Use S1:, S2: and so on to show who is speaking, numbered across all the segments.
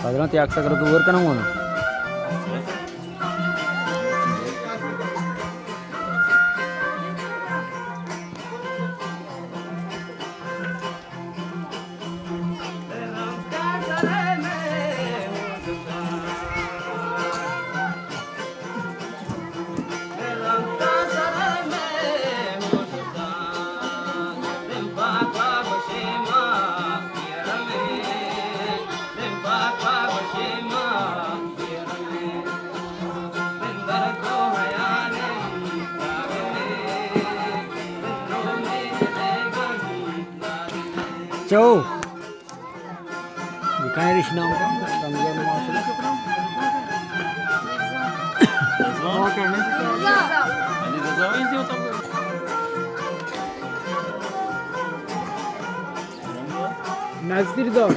S1: साधारण ते अक्सा करत वर का ना म्हणून Châu di kai ris nang kan tanggal masuk oke nih ini tuh isi utang nazir dong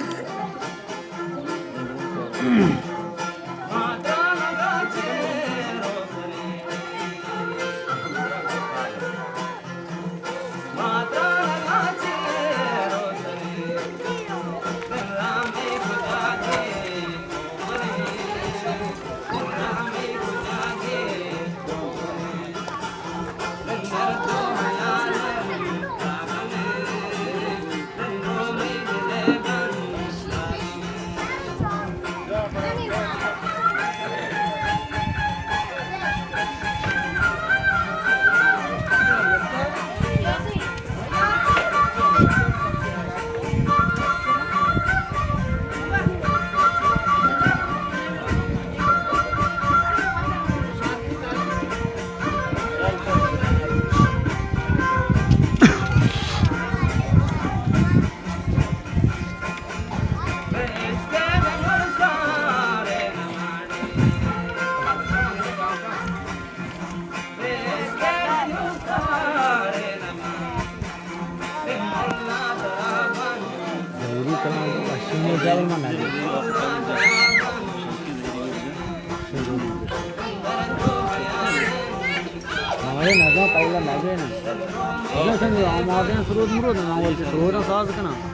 S1: Jalan mana? हमारे नज़र पहला लगे ना अगर संग हमारे यहाँ सुरूद मुरूद ना बोलते सुरूद ना साज करना